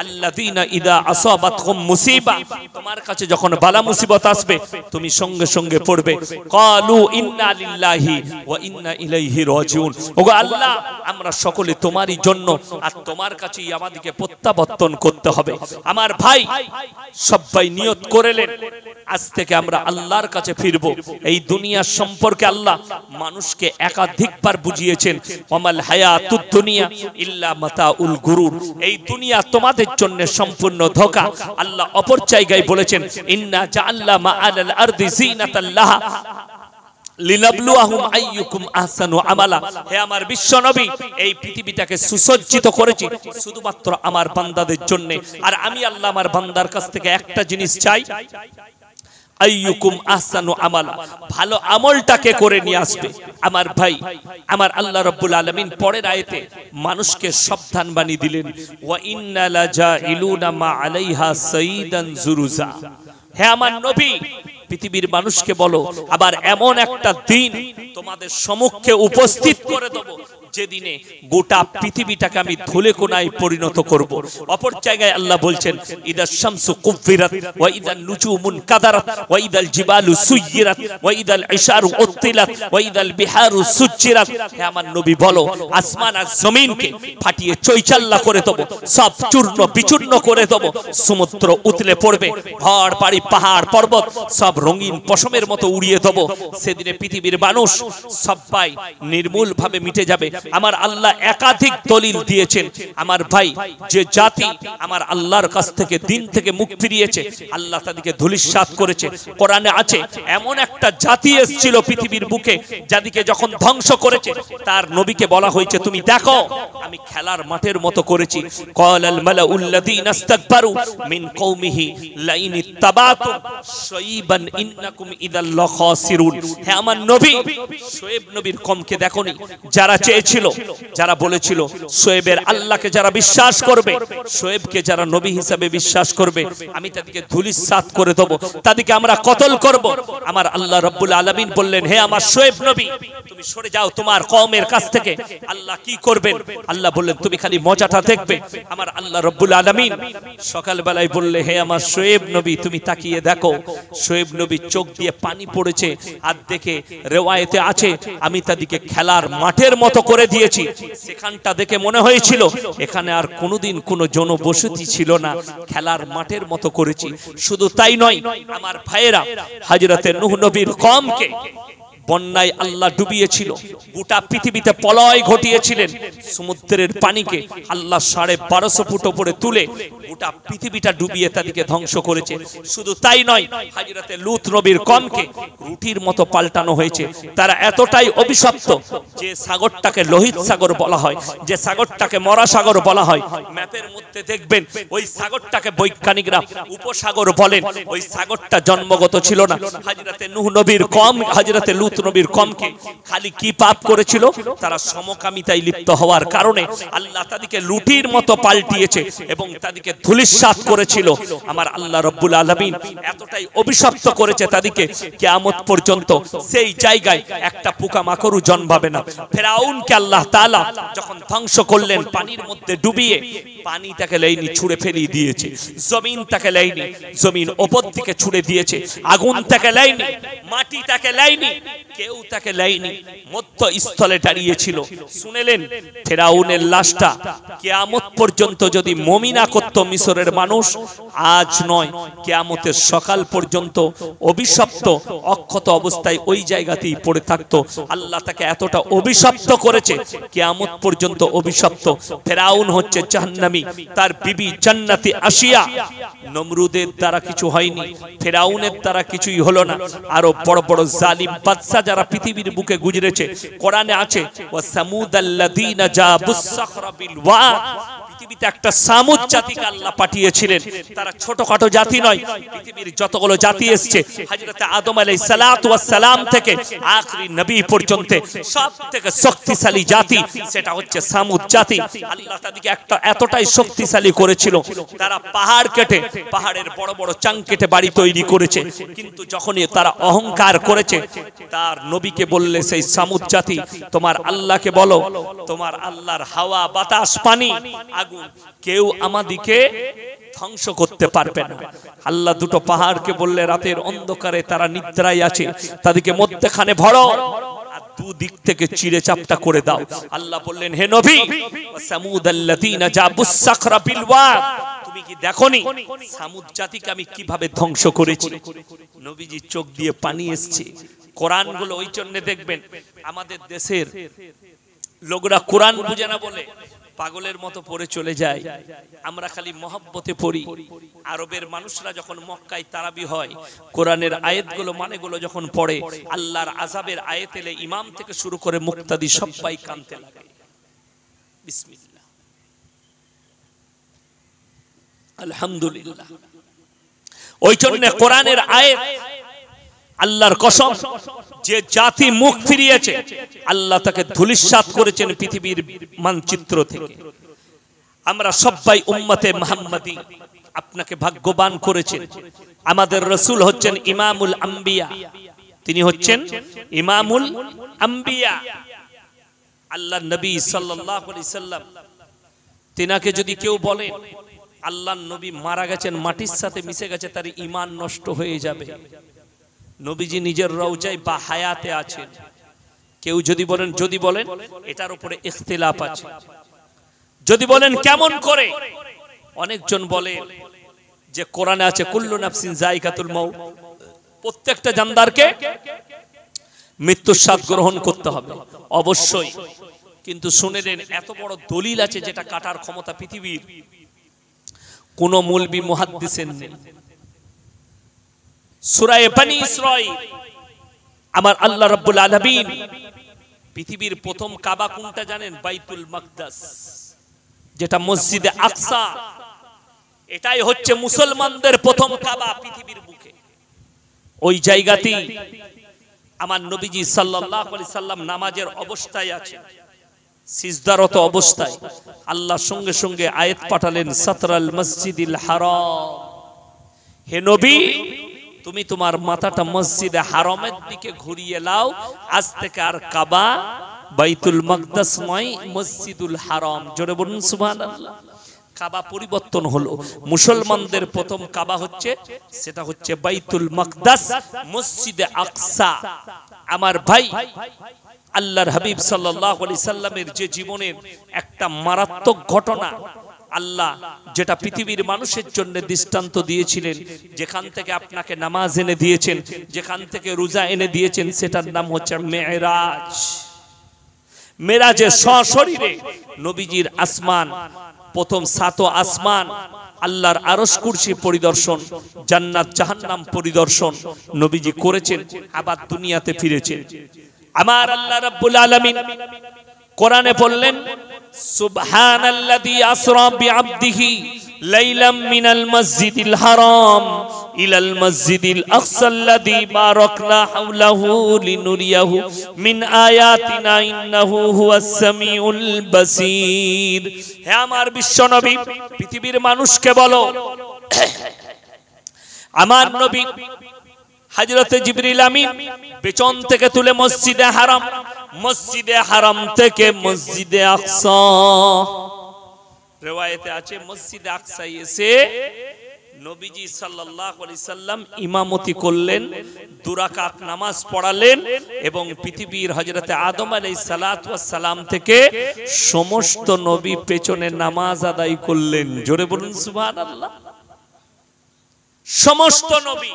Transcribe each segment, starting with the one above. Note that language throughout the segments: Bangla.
আল্লাযীনা ইযা আসাবাতহুম মুসিবা, তোমার কাছে যখন বালা মুসিবত আসবে তুমি সঙ্গে সঙ্গে পড়বে ক্বালু ইন্না লিল্লাহি ওয়া ইন্না ইলাইহি রাজিউন। ওগো আল্লাহ, আমরা সকলে তোমারই জন্য আর তোমার কাছেই আমাদেরকে প্রত্যাবর্তন করতে হবে। আমার ভাই, সবাই নিয়ত করেলেন আজ থেকে আমরা আল্লাহর কাছে ফিরবো। এই দুনিয়ার সম্পর্কে আল্লাহ মানুষকে একাধিকবার বুঝিয়েছেন, ওয়ামাল হায়াতুদ দুনিয়া ইল্লা মাতাউল গুরুর, এই দুনিয়া তোমাদের জন্য সম্পূর্ণ ধোঁকা। আল্লাহ অপর জায়গায় বলেছেন, ইন্না জাআলনা মাআলাল আরদি যিনাতাল লাহা লিনাবলুয়াহুম আইয়ুকুম আহসানু আমালা। হে আমার বিশ্ব নবী, এই পৃথিবীটাকে সুসজ্জিত করেছি শুধুমাত্র আমার বান্দাদের জন্য। আর আমি আল্লাহ আমার বান্দার কাছ থেকে একটা জিনিস চাই, আইয়ুকুম আহসানু আমালা, ভালো আমলটাকে করে নিয়ে আসবে। আমার ভাই, আমার আল্লাহ রাব্বুল আলামিন পরের আয়াতে মানুষকে সাবধান বানিয়ে দিলেন, ওয়া ইন্না লাজাইলুনা মা আলাইহা সাইদান জুরুজা। হে আমার নবী, পৃথিবীর মানুষকে বলো আবার এমন একটা দিন তোমাদের সম্মুখে উপস্থিত করে দেব যেদিনে গোটা পৃথিবীটাকে আমি ধুলে কোনায় পরিণত করব। অপর জায়গায় আল্লাহ বলছেন, ইদা শামসু কুফিরাত ওয়া ইদান নুজুমুন কাদারাত ওয়া ইদাল জিবালু সুয়িরাত ওয়া ইদাল ইশারু উত্তিলাত ওয়া ইদাল বিহারু সুজ্জিরাত। হে আমার নবী বলো, আসমান আর জমিনকে ফাটিয়ে চৈচাল্লা করে দেব, সব চূর্ণ বিচূর্ণ করে দেব, সমুদ্র উতলে পড়বে, ঘর বাড়ি পাহাড় পর্বত সব রঙিন পশমের মতো উড়িয়ে দেব। সেদিনে পৃথিবীর মানুষ সবাই নির্মূল ভাবে মিটে যাবে। আমার আল্লাহ একাধিক দলিল দিয়েছেন। আমার ভাই, যে জাতি আমার আল্লাহর কাছ থেকে দিন থেকে মুখ ফিরিয়েছে, আল্লাহ তাদেরকে ধূলিসাৎ করেছে। কোরআনে আছে এমন একটা জাতি এসেছিল পৃথিবীর বুকে, যাদেরকে যখন ধ্বংস করেছে তার নবীকে বলা হয়েছে, তুমি দেখো আমি খেলার মাঠের মতো করেছি। ক্বালাল মালাউল্লাযীনা ইসতাকবারু মিন কওমিহি লাইন ইত্তাবাতুম শুআইবান ইন্নাকুম ইযাল লাখাসিরুন। হে আমার নবী, শুআইব নবীর কওমকে দেখোনি, যারা চেয়েছিল, যারা বলেছিল শুআইবের আল্লাহকে যারা বিশ্বাস করবে, শুআইবকে যারা নবী হিসেবে বিশ্বাস করবে, আমি তাদেরকে ধূলিসাৎ করে দেব, তাদেরকে আমরা কতল করব। আমার আল্লাহ রাব্বুল আলামিন বললেন, হে আমার শুআইব নবী, তুমি সরে যাও তোমার কওমের কাছ থেকে। আল্লাহ কি করবেন? আল্লাহ বললেন, তুমি খালি মজাটা দেখবে। আমার আল্লাহ রাব্বুল আলামিন সকাল বেলায় বললে, হে আমার শুআইব নবী, তুমি তাকিয়ে দেখো। শুআইব নবী চোখ দিয়ে পানি পড়েছে, আর দেখে রিওয়ায়েতে আছে আমি তাদেরকে খেলার মাঠের মতো করে দিয়েছি। সেখানটা দেখে মনে হয়েছিল এখানে আর কোনোদিন কোনো জনবসতি ছিল না, খেলার মাঠের মতো করেছি। শুধু তাই নয় আমার ভাইয়েরা, হযরতে নূহ নবীর কওমকে বন্যায় আল্লাহ ডুবিয়েছিল, গোটা পৃথিবীতে প্রলয় ঘটিয়েছিলেন। সমুদ্রের পানিকে আল্লাহ 1250 ফুট উপরে তুলে গোটা পৃথিবীটা ডুবিয়ে তাদেরকে ধ্বংস করেছে। শুধু তাই নয়, হযরতে লূত নবীর কওমকে রুটির মতো পাল্টানো হয়েছে। তারা এতটাই অভিশপ্ত যে সাগরটাকে লোহিত সাগর বলা হয়, যে সাগরটাকে মরা সাগর বলা হয়। ম্যাপের মধ্যে দেখবেন ওই সাগরটাকে বৈজ্ঞানিকরা উপসাগর বলেন। ওই সাগরটা জন্মগত ছিল না। হযরতে নূহ নবীর কওম, হযরতে লূত নবীর কওমকে খালি কি পাপ করেছিল? তারা সমকামিতায় লিপ্ত হওয়ার কারণে আল্লাহ তাদেরকে লুটির মতো পাল্টিয়েছে এবং তাদেরকে ধূলিসাৎ করেছিল। আমার আল্লাহ রাব্বুল আলামিন এতটাই অভিশপ্ত করেছে তাদেরকে, কিয়ামত পর্যন্ত সেই জায়গায় একটা পোকামাকড়ও জন্মাবে না। ফেরাউনকে আল্লাহ তাআলা যখন ধ্বংস করলেন পানির মধ্যে ডুবিয়ে, পানি তাকে লাইনি ছুঁড়ে ফেলিয়ে দিয়েছে, জমিন তাকে লাইনি, জমিন উপর থেকে ছুঁড়ে দিয়েছে, আগুন তাকে লাইনি, মাটি তাকে লাইনি, কেউ তাকে লাইনি, মধ্যস্থলে দাঁড়িয়েছিল। শুনেলেন ফেরাউনের লাশটা কিয়ামত পর্যন্ত যদি মুমিনা করত মিশরের মানুষ, আজ নয় কিয়ামতের সকাল পর্যন্ত অভিশপ্ত অক্ষত অবস্থায় ওই জায়গাতেই পড়ে থাকতো। আল্লাহ তাকে এতটা অভিশপ্ত করেছে, কিয়ামত পর্যন্ত অভিশপ্ত। ফেরাউন হচ্ছে জাহান্নামী, তার বিবি জান্নাতি আসিয়া। নমরুদের দ্বারা কিছু হয়নি, ফেরাউনের দ্বারা কিছুই হলো না। আরো বড় বড় জালিম বাদশা যারা পৃথিবীর বুকে গুজরেছে, কোরআনে আছে ওয়া সামুদাল্লাযীনা জাবুস সাখরা বিল ওয়াদ। পৃথিবীতে একটা সামুদ জাতিকে আল্লাহ পাঠিয়েছিলেন। তারা ছোটখাটো জাতি নয়, পৃথিবীর যতগুলো জাতি এসেছে হযরতে আদম আলাইহিস সালাতু ওয়াস সালাম থেকে আখরি নবী পর্যন্ত সবথেকে শক্তিশালী জাতি সেটা হচ্ছে সামুদ জাতি। আল্লাহ তাদেরকে একটা এতটাই শক্তিশালী করেছিল, তারা পাহাড় কেটে, পাহাড়ের বড় বড় চাং কেটে বাড়ি তৈরি করেছে। কিন্তু যখনই তারা অহংকার করেছে, তার নবীকে বললে সেই সামুদ জাতি, তোমার আল্লাহকে বলো, তোমার আল্লাহর হাওয়া বাতাস পানি আগুন কেউ আমাদিকে ধ্বংস করতে পারবে না। আল্লাহ দুটো পাহাড়কে বললে রাতের অন্ধকারে তারা নিদ্রায় আছে, তাদেরকে মধ্যখানে ভরো আর দুদিক থেকে চিড়ে চাপটা করে দাও। আল্লাহ বললেন, হে নবী, সামুদাল্লাযীনা জাবুস সাখরা বিল ওয়াদ, তুমি কি দেখোনি সামুদ জাতিকে আমি কিভাবে ধ্বংস করেছি? নবীজি চোখ দিয়ে পানি এসছে। কোরআনগুলো ওই জন্য দেখবেন আমাদের দেশের লোকরা কোরআন বুঝে না বলে পাগলের মতো পড়ে চলে যায়, আমরা খালি মহব্বতে পড়ি। আরবের মানুষরা যখন মক্কায় তারাবি হয়, কোরআনের আয়াতগুলো মানেগুলো যখন পড়ে, আল্লাহর আযাবের আয়াত এলে ইমাম থেকে শুরু করে মুক্তাদি সবাই কাঁদতে লাগে। বিসমিল্লাহ, আলহামদুলিল্লাহ। ওই জন্য কোরআনের আয়াত, আল্লাহর কসম, যে জাতি মুখ ফিরিয়েছে আল্লাহ তাকে ধূলিসাৎ করেছেন পৃথিবীর মানচিত্র থেকে। আমরা সবাই উম্মতে মুহাম্মাদি, আপনাকে ভাগ্যবান করেছেন। আমাদের রাসূল হচ্ছেন ইমামুল আম্বিয়া, তিনি হচ্ছেন ইমামুল আম্বিয়া। আল্লাহর নবী সাল্লাল্লাহু আলাইহি সাল্লাম, তিনাকে যদি কেউ বলে আল্লাহর নবী মারা গেছেন, মাটির সাথে মিশে গেছে, তার ঈমান নষ্ট হয়ে যাবে। নবীজি নিজের রওজায় বা হায়াতে আছেন। কেউ যদি বলেন এটার উপরে ইখতিলাফ আছে। যদি বলেন কেমন করে, অনেকজন বলে যে কোরআনে আছে কুল্লু নাফসিন যায়কাতুল মাউত, প্রত্যেকটা জানদারকে মৃত্যুর স্বাদ গ্রহণ করতে হবে, অবশ্যই। কিন্তু শুনে নেন, এত বড় দলিল আছে যেটা কাটার ক্ষমতা পৃথিবীর কোন মুলবি মুহাদ্দিসের নেই। সূরা বনী ইসরাঈল, আমার আল্লাহ রাব্বুল আলামিন পৃথিবীর প্রথম কাবা কোনটা জানেন? বাইতুল মাকদাস, যেটা মসজিদে আকসা। এটাই হচ্ছে মুসলমানদের প্রথম কাবা পৃথিবীর বুকে। ওই জায়গাতেই আমার নবীজি সাল্লাল্লাহু আলাইহি সাল্লাম নামাজের অবস্থায় আছে, সিজদারত অবস্থায় আল্লাহ সঙ্গে সঙ্গে আয়াত পাঠালেন, সাতরাল মসজিদিল হারাম, হে নবী তুমি তোমার মাথাটা মসজিদে হারামের দিকে ঘুরিয়ে লাও, আজ থেকে আর কাবা বাইতুল মাকদাস নয়, মসজিদুল হারাম। জোরে বলুন সুবহানাল্লাহ। কাবা পরিবর্তন হলো, মুসলমানদের প্রথম কাবা হচ্ছে, সেটা হচ্ছে বাইতুল মাকদাস, মসজিদে আকসা। আমার ভাই, আল্লাহর হাবিব সাল্লাল্লাহু আলাইহি সাল্লামের যে জীবনের একটা মারাত্মক ঘটনা, আল্লাহ যেটা পৃথিবীর মানুষের জন্য দৃষ্টান্ত দিয়েছিলেন, যেখান থেকে আপনাকে নামাজ এনে দিয়েছেন, যেখান থেকে রোজা এনে দিয়েছেন, সেটার নাম হচ্ছে মেরাজ। মেরাজে সশরীরে নবীজির আসমান, প্রথম 7 আসমান, আল্লাহর আরশ কুরসি পরিদর্শন, জান্নাত জাহান্নাম পরিদর্শন নবীজি করেছেন, আবার দুনিয়াতে ফিরেছেন। আমার আল্লাহ রাব্বুল আলামিন কোরআনে বললেন, সুবহানাল্লাযী আসরা বিআবদিহি লাইলাম মিনাল মসজিদিল হারাম ইলাল মসজিদিল আকসাল্লাযী বারাকনা হাওলাহু লিনুরিয়াহু মিন আয়াতিনা ইন্নাহু হুয়াস সামিউল বাসীর। হে আমার বিশ্বনবী, পৃথিবীর মানুষকে বলো, আমার নবী হযরতে জিবরিল আমিন পেছন থেকে তুলে মসজিদে হারাম থেকে মসজিদে আকসা, রিওয়ায়াতে আছে মসজিদে আকসায় এসে নবীজি সাল্লাল্লাহু আলাইহি সাল্লাম ইমামতি করলেন, 2 রাকাত নামাজ পড়ালেন এবং পৃথিবীর হযরতে আদম আলাইহিস সালাতু ওয়াস সালাম থেকে সমস্ত নবী পেছনে নামাজ আদায় করলেন। জোরে বলুন সুবহানাল্লাহ। সমস্ত নবী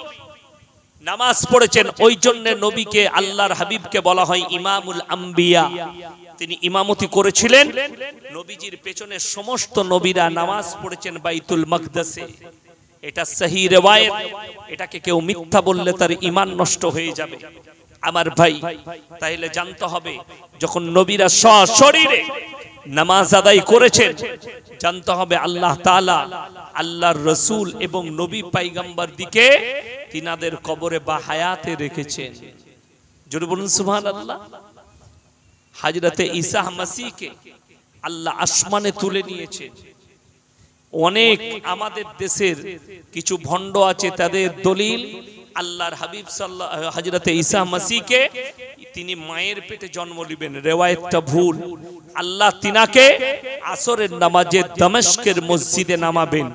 নামাজ পড়েছেন। ওই জন্য নবীকে, আল্লাহর হাবিবকে বলা হয় ইমামুল আম্বিয়া। তিনি ইমামতি করেছিলেন, নবীজির পেছনে সমস্ত নবীরা নামাজ পড়েছেন বাইতুল মাকদাসে। এটা সহিহ রিওয়ায়াত, এটাকে কেউ মিথ্যা বললে তার ঈমান নষ্ট হয়ে যাবে। আমার ভাই, তাইলে জানতে হবে, যখন নবীরা সশরীরে নামাজ আদায় করেছেন, জানতে হবে আল্লাহ তাআলা আল্লাহর রাসূল এবং নবী পয়গম্বর দিকে তিনাদের কবরে বা হায়াতে রেখেছেন। জোরে বলুন সুবহানাল্লাহ। হযরতে ঈসা মাসীহকে আল্লাহ আসমানে তুলে নিয়েছেন। অনেক আমাদের দেশের কিছু ভণ্ড আছে, তাদের দলিল আল্লাহর হাবিব হযরতে ঈসা মাসীহকে তিনি মায়ের পেটে জন্ম নেবেন, রেওয়ায়েতটা ভুল। আল্লাহ তিনাকে আসরের নামাজে দামেস্কের মসজিদে নামাবেন।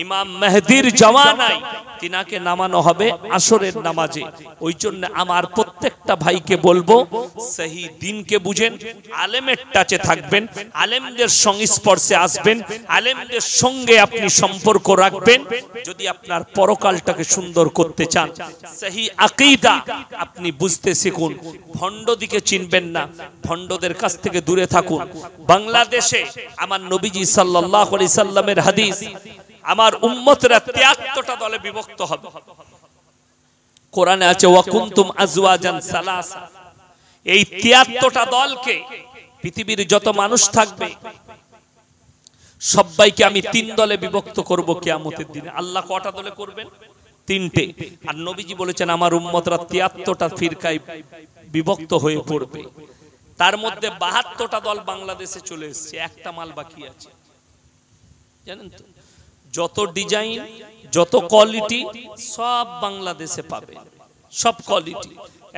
ইমাম মেহেদীর জামানায় তিনাকে নামানো হবে আসরের নামাজে। ওই জন্য আমার প্রত্যেকটা ভাইকে বলবো, সহি দিনকে বুঝেন, আলেমের টাচে থাকবেন, আলেমদের সংস্পর্শে আসবেন, আলেমদের সঙ্গে আপনি সম্পর্ক রাখবেন। যদি আপনার পরকালটাকে সুন্দর করতে চান, সহি আকীদা আপনি বুঝতে শিখুন। ভণ্ড দিকে চিনবেন না, ভণ্ডদের কাছ থেকে দূরে থাকুন। বাংলাদেশে আমার নবীজি সাল্লাল্লাহু আলাইহি সাল্লামের হাদিস, আমার উম্মতরা 73টা দলে বিভক্ত হবে। কোরআনে আছে ওয়া কুনতুম আজওয়াজান সালাসা। এই 73টা দলকে পৃথিবীর যত মানুষ থাকবে সবাইকে আমি 3 দলে বিভক্ত করব কিয়ামতের দিনে। আল্লাহ কয়টা দলে করবেন? 3টে। আর নবীজি বলেছেন আমার উম্মতরা 73টা ফিরকায় বিভক্ত হয়ে পড়বে। তার মধ্যে 72টা দল বাংলাদেশে চলে এসেছে, একটা মাল বাকি আছে। জানেন তো, যত ডিজাইন, যত কোয়ালিটি সব বাংলাদেশে পাবে, সব কোয়ালিটি।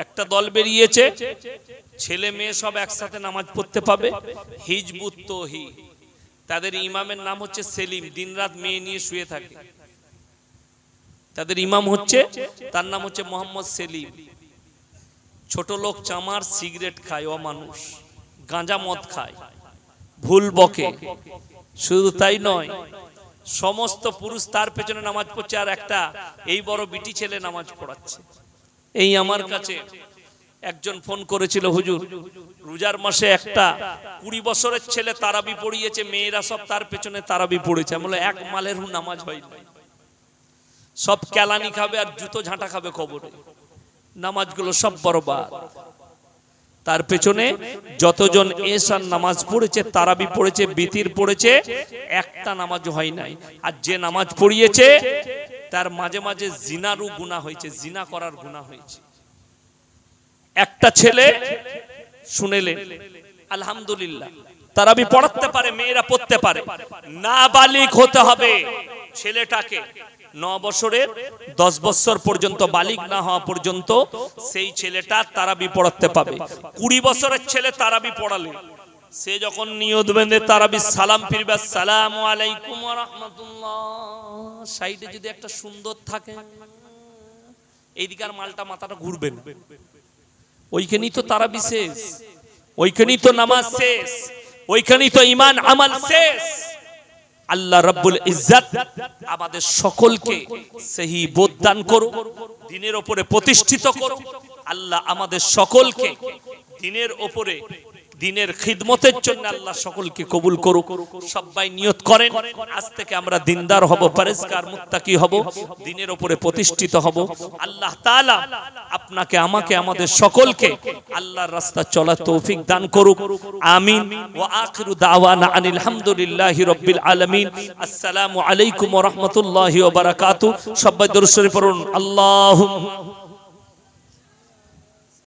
একটা দল বেরিয়েছে, ছেলে মেয়ে সব একসাথে নামাজ পড়তে পাবে, হিজবুত তৌহিদ। তাদের ইমামের নাম হচ্ছে সেলিম, দিনরাত মেয়ে নিয়ে শুয়ে থাকে। তাদের ইমাম হচ্ছে, তার নাম হচ্ছে মোহাম্মদ সেলিম। ছোট লোক চামার, সিগারেট খায়, অমানুষ, গাঁজা মদ খায়, ভুল বকে। শুধু তাই নয়, সমস্ত পুরুষ তার পেছনে নামাজ পড়ছে, আর একটা এই বড় বিটি ছেলে নামাজ পড়াচ্ছে। এই আমার কাছে একজন ফোন করেছিল, হুজুর রোজার মাসে একটা 20 বছরের ছেলে তারাবি পড়িয়েছে, মেয়েরা সব তার পেছনে তারাবি পড়েছে। আমি বললাম এক মালের নামাজ হয় না, সব কেলানি খাবে আর জুতো ঝাঁটা খাবে কবরে। নামাজগুলো সব বরবাদ। তার পেছনে যতজন এশার নামাজ পড়েছে, তারাবি পড়েছে, বিতির পড়েছে, একটা নামাজ হয় নাই। আর যে নামাজ পড়িয়েছে তার মাঝে মাঝে জিনারও গুনাহ হয়েছে, জিনা করার গুনাহ হয়েছে। একটা ছেলে শুনেলেন, আলহামদুলিল্লাহ তারাবি পড়াতে পারে, মেয়েরা পড়তে পারে, নাবালিগ হতে হবে ছেলেটাকে। 9 বছরের 10 বছর পর্যন্ত বালিগ না হওয়া পর্যন্ত সেই ছেলেটা তারাবি পড়াতে পাবে। 20 বছরের ছেলে তারাবি পড়ালে সে যখন নিয়ত বেঁধে তারাবি সালাম ফিরবে, আসসালামু আলাইকুম ওয়া রাহমাতুল্লাহ, সাইডে যদি একটা সুন্দর থাকে, এইদিকার মালটা মাথাটা ঘুরবে না। ওইখানেই তো তারাবি শেষ, ওইখানেই তো নামাজ শেষ, ওইখানেই তো ঈমান আমল শেষ। আল্লাহ রাব্বুল ইজ্জত আমাদের সকলকে সহি বোধ দান করুন, দ্বীনের উপরে প্রতিষ্ঠিত করুন। আল্লাহ আমাদের সকলকে দ্বীনের উপরে, দ্বীনের খিদমতের জন্য আল্লাহ সকলকে কবুল করুক। সবাই নিয়ত করেন, আজ থেকে আমরা দিনদার হব, পরেজগার, মুত্তাকি হব, দ্বীনের উপরে প্রতিষ্ঠিত হব। আল্লাহ তাআলা আপনাকে, আমাকে, আমাদের সকলকে আল্লাহর রাস্তা চলার তৌফিক দান করুক। আমিন। ওয়া আখিরু দাওয়ানা আনিল হামদুলিল্লাহি রাব্বিল আলামিন। আসসালামু আলাইকুম ওয়া রাহমাতুল্লাহি ওয়া বারাকাতুহু। সবাই দরুদ শরীফ পড়ুন। আল্লাহুম্মা